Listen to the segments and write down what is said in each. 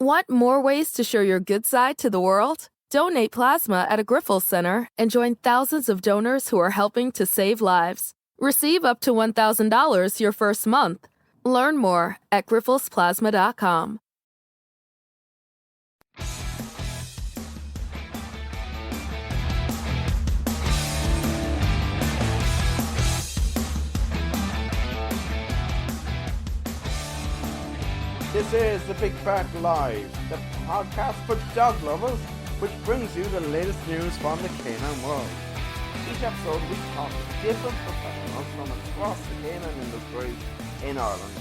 Want more ways to show your good side to the world? Donate plasma at a Grifols Center and join thousands of donors who are helping to save lives. Receive up to $1,000 your first month. Learn more at grifolsplasma.com. This is the Big Bark Live, the podcast for dog lovers, which brings you the latest news from the canine world. Each episode we talk to different professionals from across the canine industry in Ireland,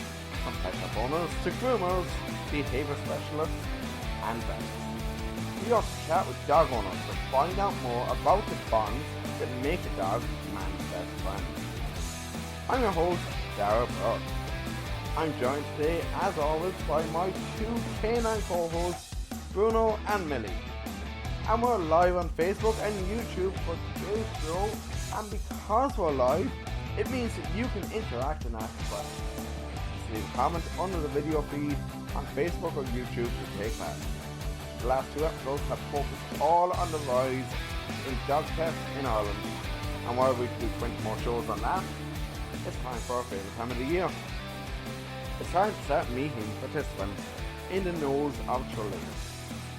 from pet shop owners to groomers, behaviour specialists and vets. We also chat with dog owners to find out more about the bonds that make a dog man's best friend. I'm your host, Dara Burke. I'm joined today, as always, by my two canine co-hosts, Bruno and Millie. And we're live on Facebook and YouTube for today's show. And because we're live, it means that you can interact and ask questions. Just leave a comment under the video feed on Facebook or YouTube to take part. The last two episodes have focused all on the rise in dog tests in Ireland. And while we do 20 more shows on that, it's time for our favourite time of the year. It's time to start meeting participants in the Nose of Tralee.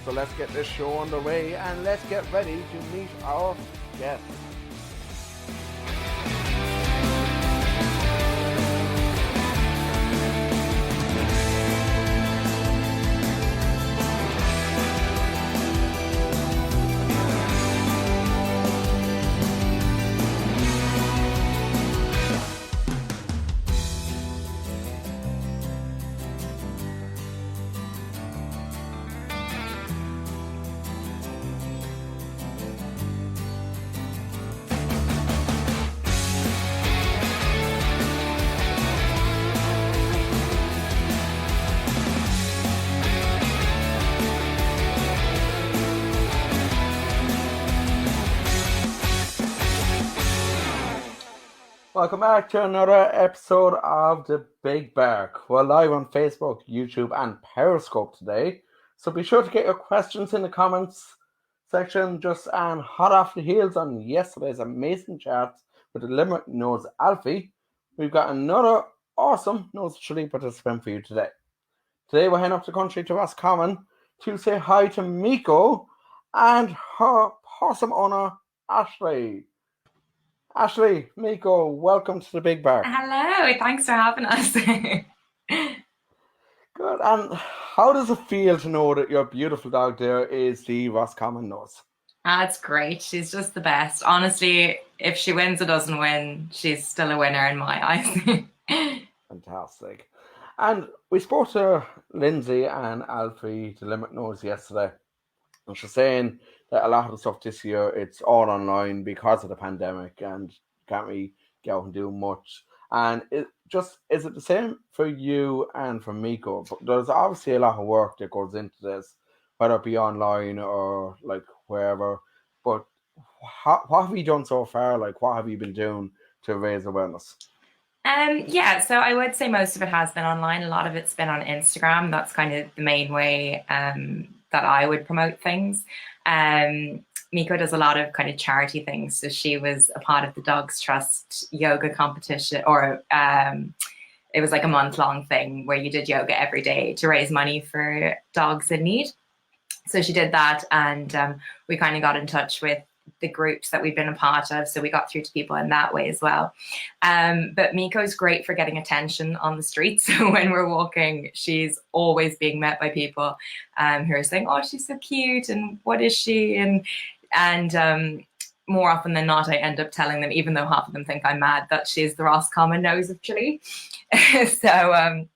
So let's get this show underway and let's get ready to meet our guests. Welcome back to another episode of The Big Bark. We're live on Facebook, YouTube and Periscope today. So be sure to get your questions in the comments section, just hot off the heels on yesterday's amazing chats with the Limerick Nose Alfie. We've got another awesome Nose of Tralee participant for you today. Today we're heading up the country to Roscommon to say hi to Meeko and her possum owner, Ashley. Ashley, Meeko, welcome to the Big Bark. Hello, thanks for having us. Good. And how does it feel to know that your beautiful dog there is the Roscommon Nose? It's great. She's just the best. Honestly, if she wins or doesn't win, she's still a winner in my eyes. Fantastic. And we spoke to Lindsay and Alfie, the Limerick Nose, yesterday. And she's saying that a lot of the stuff this year, it's all online because of the pandemic and can't really get out and do much. And is it the same for you and for Meeko? There's obviously a lot of work that goes into this, whether it be online or like wherever. But what have you done so far? Like, what have you been doing to raise awareness? So I would say most of it has been online. A lot of it's been on Instagram. That's kind of the main way that I would promote things. Meeko does a lot of kind of charity things. So she was a part of the Dogs Trust yoga competition, or it was like a month-long thing where you did yoga every day to raise money for dogs in need. So she did that, and we kind of got in touch with the groups that we've been a part of, so we got through to people in that way as well. But Meeko's great for getting attention on the streets. So when we're walking, she's always being met by people who are saying, "Oh, she's so cute," and "What is she?" And more often than not, I end up telling them, even though half of them think I'm mad, that she's the Roscommon Nose of Tralee. So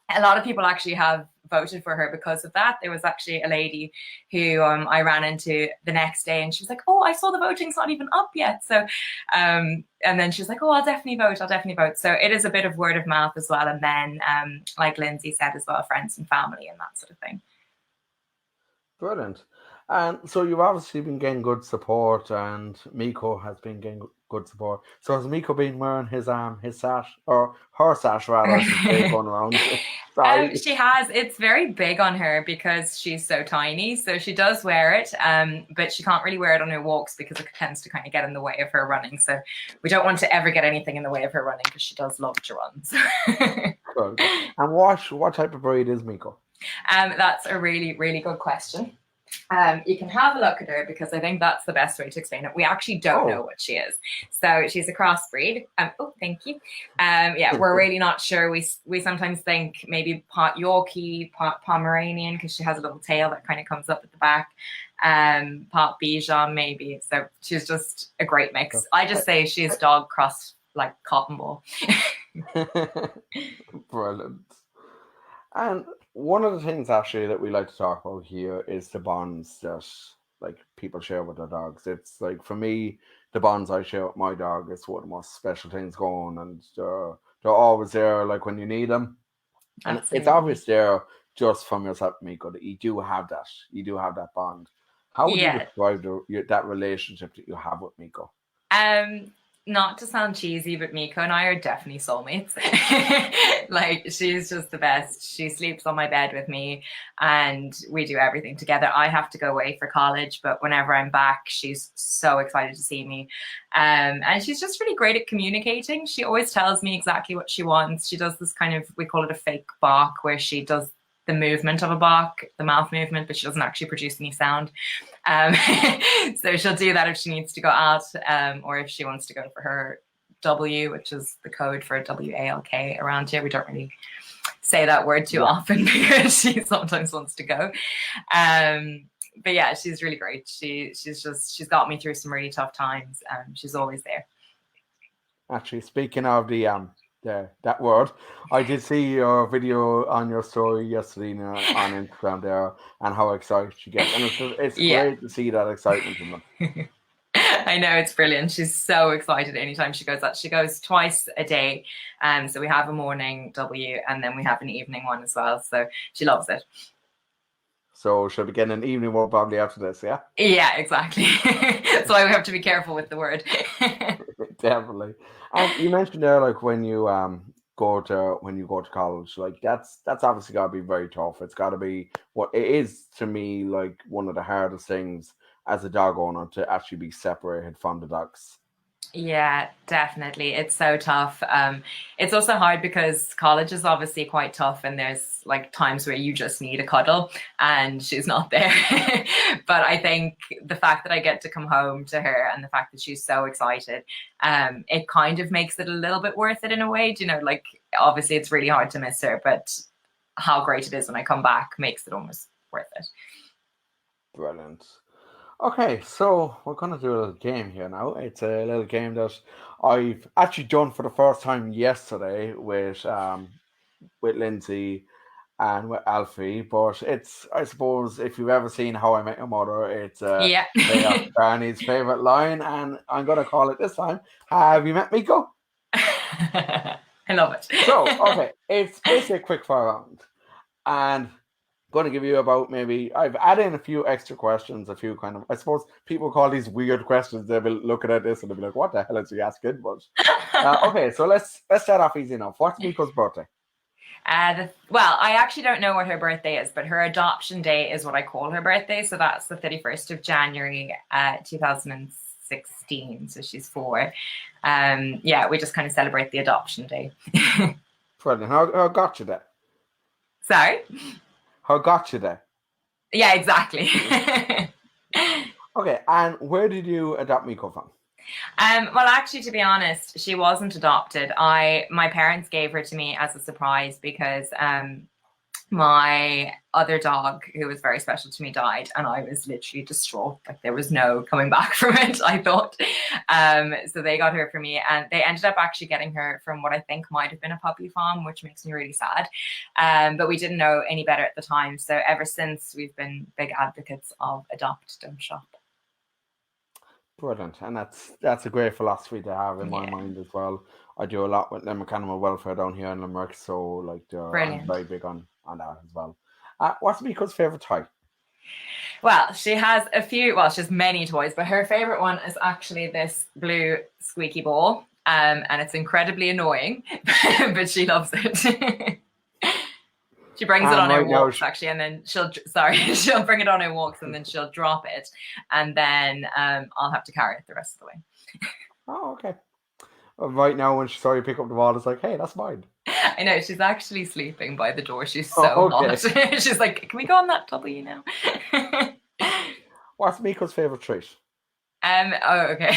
a lot of people actually have voted for her because of that. There was actually a lady who I ran into the next day, and she was like, "Oh, I saw the voting's not even up yet." So and then she was like, "Oh, I'll definitely vote." So it is a bit of word of mouth as well, and then like Lindsay said as well, friends and family and that sort of thing. Brilliant. And so you've obviously been getting good support, and Meeko has been getting good support. So has Meeko been wearing his sash, or her sash rather, I should say, going around? Sorry. She has. It's very big on her because she's so tiny. So she does wear it, but she can't really wear it on her walks because it tends to kind of get in the way of her running. So we don't want to ever get anything in the way of her running because she does love to run. So. Good. And what type of breed is Meeko? That's a really, really good question. You can have a look at her because I think that's the best way to explain it. We actually don't know what she is. So she's a crossbreed. Oh, thank you. Yeah, we're really not sure. We sometimes think maybe pot Yorkie, pot Pomeranian, because she has a little tail that kind of comes up at the back. Pot Bichon maybe. So she's just a great mix. I just say she's dog cross like cotton ball. Brilliant. And one of the things actually that we like to talk about here is the bonds that like people share with their dogs. It's like for me, the bonds I share with my dog is one of the most special things going, and they're always there like when you need them. And Absolutely. It's obvious there just from yourself, Meeko, that you do have that. You do have that bond. How would you describe that relationship that you have with Meeko? Not to sound cheesy, but Meeko and I are definitely soulmates. Like, she's just the best. She sleeps on my bed with me and we do everything together. I have to go away for college, but whenever I'm back, she's so excited to see me. And she's just really great at communicating. She always tells me exactly what she wants. She does this kind of, we call it a fake bark, where she does the movement of a bark, the mouth movement, but she doesn't actually produce any sound. So she'll do that if she needs to go out, or if she wants to go for her W, which is the code for WALK around here. We don't really say that word too often because she sometimes wants to go. But yeah, she's really great. She's got me through some really tough times. She's always there. Actually, speaking of that word, I did see your video on your story yesterday on Instagram there, and how excited she gets, and it's great to see that excitement in them. I know, it's brilliant. She's so excited anytime she goes out. She goes twice a day, so we have a morning W and then we have an evening one as well. So she loves it. So she'll be getting an evening one probably after this, yeah? Yeah, exactly. That's why we have to be careful with the word. Definitely. And you mentioned there, like when you go to college, like that's obviously got to be very tough. It's got to be what it is to me, like one of the hardest things as a dog owner, to actually be separated from the dogs. Yeah, definitely. It's so tough. It's also hard because college is obviously quite tough, and there's like times where you just need a cuddle and she's not there. But I think the fact that I get to come home to her and the fact that she's so excited, it kind of makes it a little bit worth it in a way. You know, like obviously it's really hard to miss her, but how great it is when I come back makes it almost worth it. Brilliant. Okay, so we're going to do a little game here now. It's a little game that I've actually done for the first time yesterday with Lindsay and with Alfie. But it's, I suppose, if you've ever seen How I Met Your Mother, it's Barney's favourite line, and I'm going to call it this time, Have you met Meeko? I love it. So, okay, it's basically a quick fire round. And going to give you about maybe, I've added in a few extra questions, a few kind of, I suppose people call these weird questions. They'll be looking at this and they'll be like, what the hell is he asking? But okay, so let's start off easy enough. What's Meeko's birthday? Well, I actually don't know what her birthday is, but her adoption day is what I call her birthday. So that's the 31st of January, 2016. So she's 4. Yeah, we just kind of celebrate the adoption day. Brilliant. How got you there? Sorry? How got you there? Yeah, exactly. Okay, and where did you adopt Meeko from? Well, actually, to be honest, she wasn't adopted. My parents gave her to me as a surprise because my other dog, who was very special to me, died, and I was literally distraught. Like there was no coming back from it, I thought. So they got her for me, and they ended up actually getting her from what I think might have been a puppy farm, which makes me really sad. But we didn't know any better at the time. So ever since, we've been big advocates of adopt, don't shop. Brilliant, and that's a great philosophy to have in my mind as well. I do a lot with Limerick Animal Welfare down here in Limerick, so like I'm very big on that as well. What's Meeko's favourite toy? Well, she has a few, well, she has many toys, but her favorite one is actually this blue squeaky ball. And it's incredibly annoying, but she loves it. She brings it And on her right now, walks actually, and then she'll bring it on her walks and then she'll drop it, and then I'll have to carry it the rest of the way. oh, okay. Right now, when she saw you pick up the ball, it's like, hey, that's mine. I know, she's actually sleeping by the door. She's so Oh, okay. hot. She's like, can we go on that W now? What's Meeko's favorite treat? Oh, okay.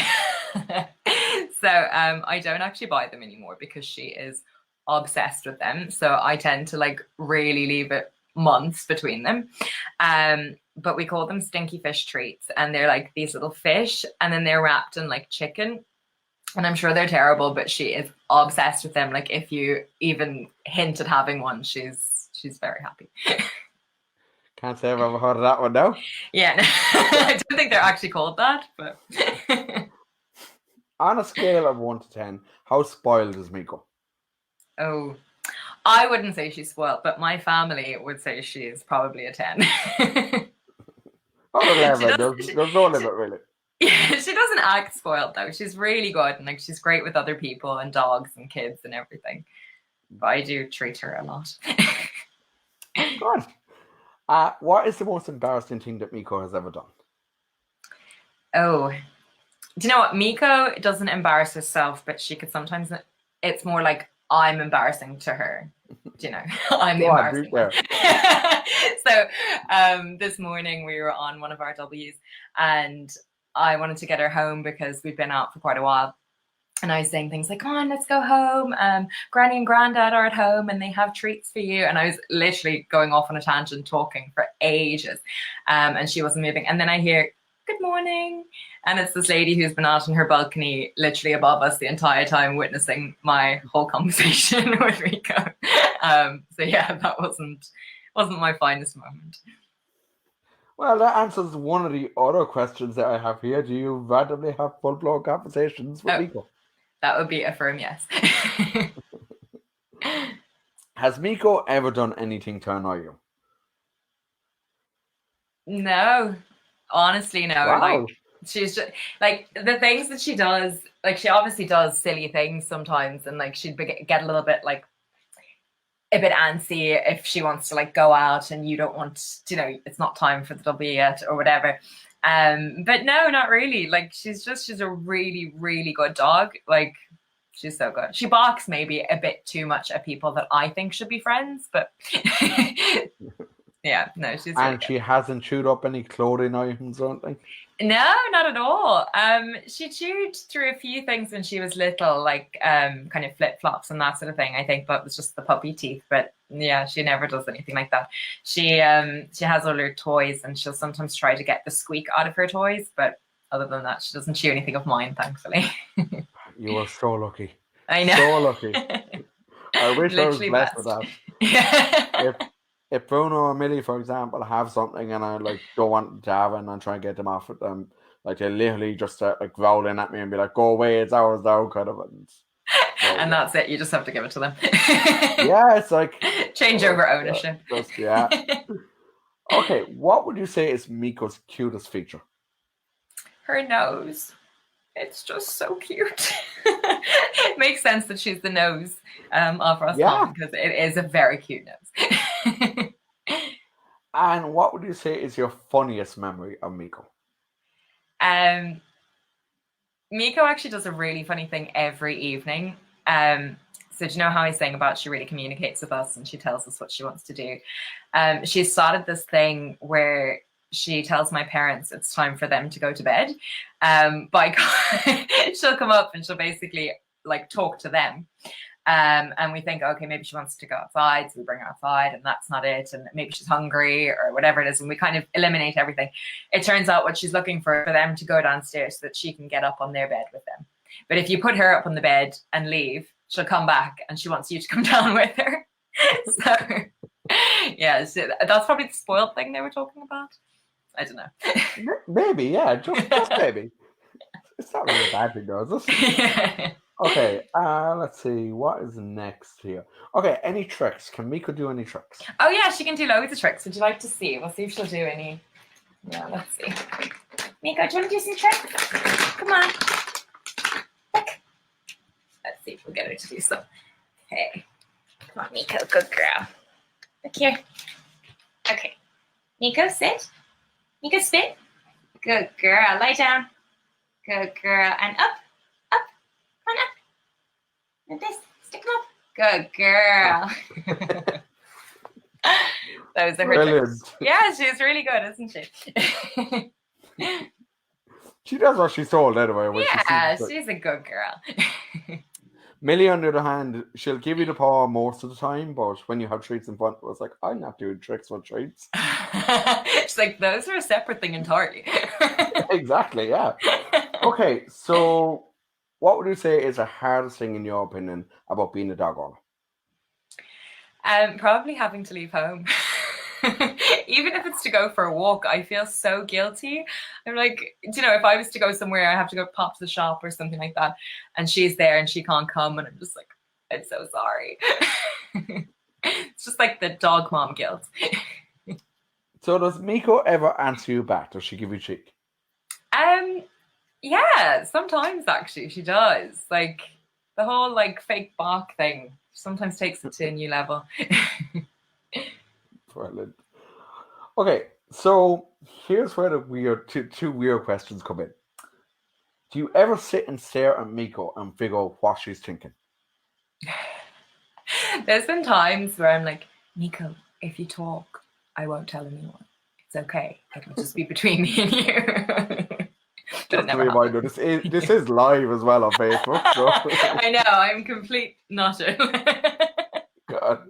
So I don't actually buy them anymore because she is obsessed with them. So I tend to like really leave it months between them. But we call them stinky fish treats, and they're like these little fish, and then they're wrapped in like chicken. And I'm sure they're terrible, but she is obsessed with them. Like if you even hint at having one, she's very happy. Can't say I've ever heard of that one now. Yeah, no, I don't think they're actually called that, but On a scale of 1 to 10, how spoiled is Meeko? oh, I wouldn't say she's spoiled, but my family would say she is probably a 10. Oh, there's no limit, really. Yeah, she doesn't act spoiled though. She's really good, and like she's great with other people and dogs and kids and everything. But I do treat her a lot. Good. What is the most embarrassing thing that Meeko has ever done? Oh, do you know what? Meeko doesn't embarrass herself, but she could sometimes. It's more like I'm embarrassing to her. Do you know? I'm the embarrassing one. So this morning we were on one of our W's, and I wanted to get her home because we'd been out for quite a while. And I was saying things like, come on, let's go home. Granny and Granddad are at home and they have treats for you. And I was literally going off on a tangent talking for ages. And she wasn't moving. And then I hear, good morning. And it's this lady who's been out on her balcony literally above us the entire time, witnessing my whole conversation with Meeko. So yeah, that wasn't my finest moment. Well, that answers one of the other questions that I have here. Do you randomly have full-blown conversations with Meeko? That would be a firm yes. Has Meeko ever done anything to annoy you? No, honestly, no. Wow. Like she's just like the things that she does. Like she obviously does silly things sometimes, and like she'd get a little bit like a bit antsy if she wants to like go out and you don't want, you know, it's not time for the W yet or whatever. But no, not really. Like she's a really, really good dog. Like she's so good. She barks maybe a bit too much at people that I think should be friends, but yeah, no, she's really she hasn't chewed up any clothing items or anything? No, not at all. She chewed through a few things when she was little, like kind of flip-flops and that sort of thing, I think, but it was just the puppy teeth. But yeah, she never does anything like that. She has all her toys, and she'll sometimes try to get the squeak out of her toys, but other than that, she doesn't chew anything of mine, thankfully. You are so lucky. I know. So lucky. I wish I was blessed with that. Yeah. If Bruno or Millie, for example, have something and I like don't want to have it and I'm trying to get them off with them, like they literally just start like growling at me and be like, "Go away, it's ours now," kind of. And that's it. You just have to give it to them. Yeah, it's like change over ownership. Yeah. Okay, what would you say is Meeko's cutest feature? Her nose. It's just so cute. It makes sense that she's the nose of Roscommon because it is a very cute nose. And what would you say is your funniest memory of Meeko? Meeko actually does a really funny thing every evening. So do you know how I was saying about she really communicates with us and she tells us what she wants to do? She started this thing where she tells my parents it's time for them to go to bed. She'll come up and she'll basically like talk to them. And we think, okay, maybe she wants to go outside, so we bring her outside, and that's not it. And maybe she's hungry or whatever it is, and we kind of eliminate everything. It turns out what she's looking for them to go downstairs so that she can get up on their bed with them. But if you put her up on the bed and leave, she'll come back and she wants you to come down with her. So, yeah, so that's probably the spoiled thing they were talking about. I don't know. Maybe, yeah, just maybe. It's not really a bad thing, though, is it? Yeah. Okay, let's see. What is next here? Okay, any tricks? Can Meeko do any tricks? Oh, yeah, she can do loads of tricks. Would you like to see? We'll see if she'll do any Yeah, let's see. Meeko, do you want to do some tricks? Come on. Look. Let's see if we'll get her to do some. Okay. Come on, Meeko. Good girl. Look here. Okay. Meeko, sit. Meeko, spit. Good girl. Lie down. Good girl. And up. Up. Come on up. And this. Stick them up. Good girl. Those are her tricks. Yeah, she's really good, isn't she? She does what she's told anyway. Yeah, she's a good girl. Millie, on the other hand, she'll give you the paw most of the time, but when you have treats in front, it's like, I'm not doing tricks with treats. She's like, those are a separate thing entirely. Exactly, yeah. Okay, so what would you say is the hardest thing, in your opinion, about being a dog owner? Probably having to leave home. Even if it's to go for a walk, I feel so guilty. I'm like, if I was to go somewhere, I have to go pop to the shop or something like that, and she's there and she can't come, and I'm just like, I'm so sorry. It's just like the dog mom guilt. So does Meeko ever answer you back? Does she give you cheek? Yeah, sometimes actually she does. Like the whole fake bark thing sometimes takes it to a new level. Brilliant. Okay, so here's where the two weird questions come in. Do you ever sit and stare at Meeko and figure out what she's thinking? There's been times where I'm like, Meeko, if you talk, I won't tell anyone. It's okay. It'll just be between me and you. Just a reminder, this is live as well on Facebook. So. I know, I'm complete nutter. God.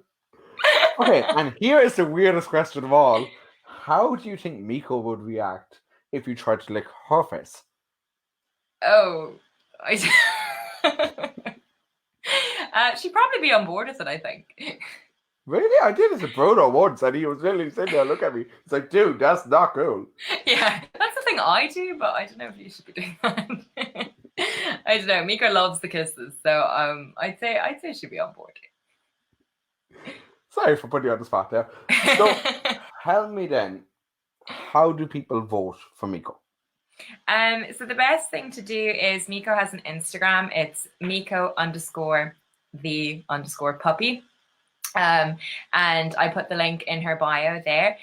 Okay, and here is the weirdest question of all. How do you think Meeko would react if you tried to lick her face? Oh, she'd probably be on board with it, I think. Really? I did it to Bruno once, and he was literally sitting there looking at me. He's like, dude, that's not cool. Yeah, that's the thing I do, but I don't know if you should be doing that. I don't know. Meeko loves the kisses, so I'd say she'd be on board. Sorry for putting you on the spot there. So, tell me then, how do people vote for Meeko? So the best thing to do is Meeko has an Instagram. It's Meeko_the_puppy. And I put the link in her bio there.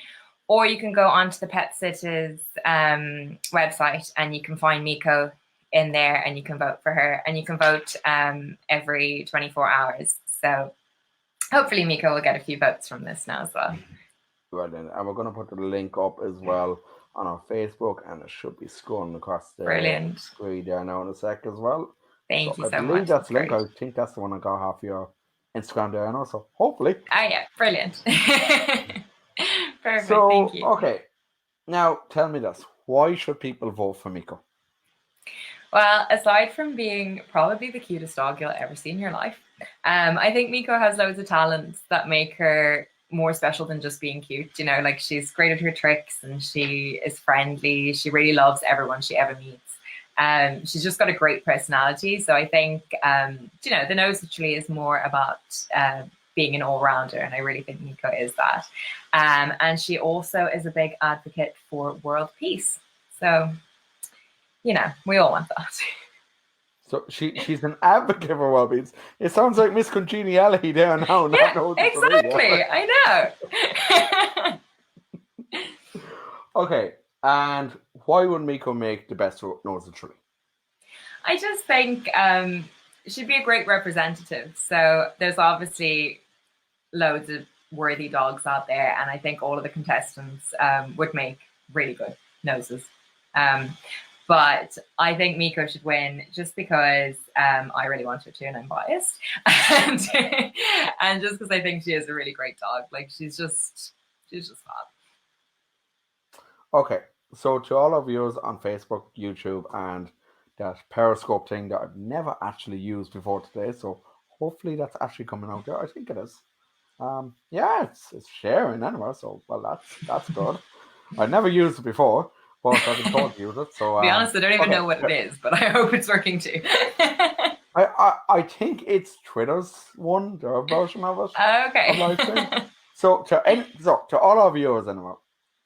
Or you can go onto the Pet Sitters website and you can find Meeko in there and you can vote for her. And you can vote every 24 hours. So hopefully Meeko will get a few votes from this now as well. Well then, and we're going to put the link up as well on our Facebook, and it should be scrolling across the screen there now in a sec as well. Thank you so much. I believe that's the link. I think that's the one I got half your Instagram there now, so hopefully. Oh yeah, brilliant. Perfect, so, thank you. Okay, now tell me this. Why should people vote for Meeko? Well, aside from being probably the cutest dog you'll ever see in your life, I think Meeko has loads of talents that make her more special than just being cute. She's great at her tricks and she is friendly. She really loves everyone she ever meets. She's just got a great personality. So I think, the Nose of Tralee is more about being an all-rounder, and I really think Meeko is that. And she also is a big advocate for world peace. So, we all want that. So she's an advocate for world peace. It sounds like Miss Congeniality there now. Yeah, exactly. I know. Okay, and why would Meeko make the best Nose of Tralee? I just think she'd be a great representative. So there's obviously loads of worthy dogs out there, and I think all of the contestants would make really good noses. But I think Meeko should win just because I really want her to, and I'm biased, and just because I think she is a really great dog. She's just fab. Okay, so to all our viewers on Facebook, YouTube, and that Periscope thing that I've never actually used before today, so hopefully that's actually coming out there. I think it is. Yeah, it's sharing anyway, so well that's good. I've never used it before. But I've been told to use it, so... To be honest, I don't even know what it is, but I hope it's working too. I think it's Twitter's one, their version of it. Okay. So to all our viewers anyway,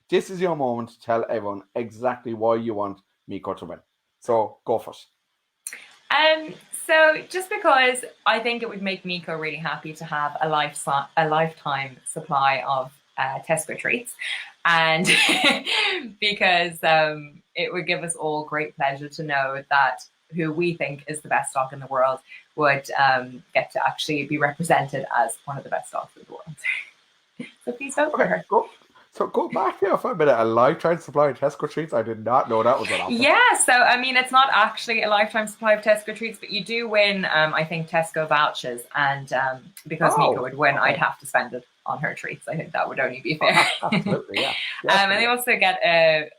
this is your moment to tell everyone exactly why you want Meeko to win. So go for it. So just because I think it would make Meeko really happy to have a lifetime supply of Tesco treats, and because it would give us all great pleasure to know that who we think is the best dog in the world would get to actually be represented as one of the best dogs in the world. So please vote for her. Go back here for a minute. A lifetime supply of Tesco treats? I did not know that was an option. Yeah, so I mean, it's not actually a lifetime supply of Tesco treats, but you do win, I think, Tesco vouchers. And because Meeko would win, I'd have to spend it on her treats. I think that would only be fair. Absolutely, yeah. And they also get a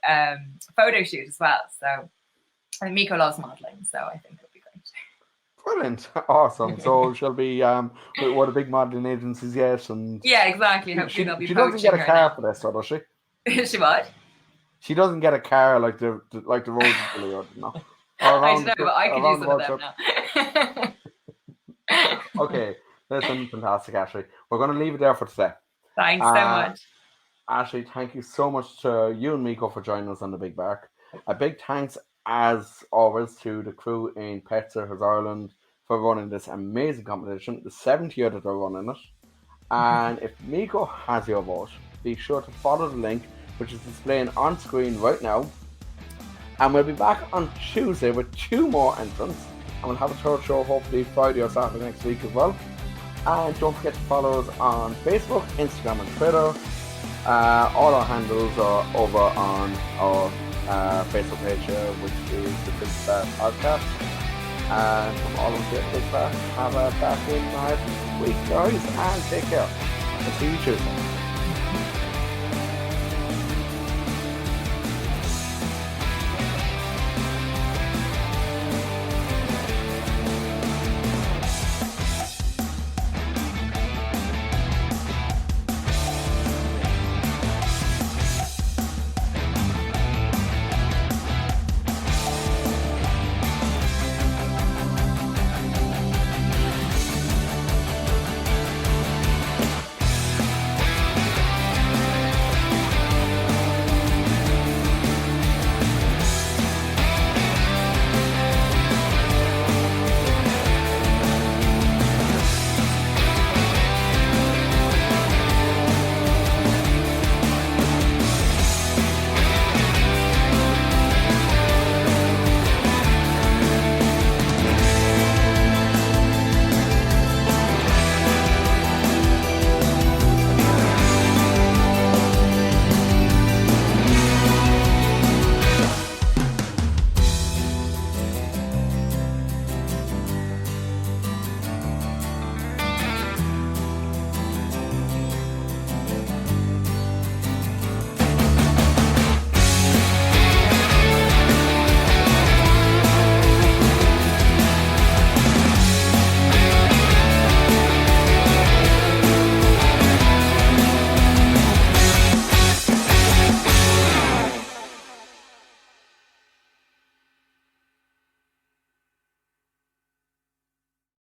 photo shoot as well. So and Meeko loves modelling, so I think it'll be great. Brilliant. Awesome. So she'll be with one of the big modelling agencies yet. And yeah, exactly. Hopefully they'll be she doesn't get a car for this, does she? She what? She doesn't get a car like the Roses Billy, no. I don't know, but I could use one of them now. Okay, listen, fantastic, Ashley. We're going to leave it there for today. Thanks so much. Ashley, thank you so much to you and Meeko for joining us on the Big Bark. A big thanks, as always, to the crew in Pet Sitters Ireland for running this amazing competition, the 7th year that they're running it. And if Meeko has your vote, be sure to follow the link, which is displaying on screen right now. And we'll be back on Tuesday with 2 more entrants. And we'll have a third show hopefully Friday or Saturday next week as well. And don't forget to follow us on Facebook, Instagram and Twitter. All our handles are over on our Facebook page here, which is the Big Bark Podcast. And from all of us here at Big Bark, have a back in nice week, guys, and take care. I'll see you Tuesday.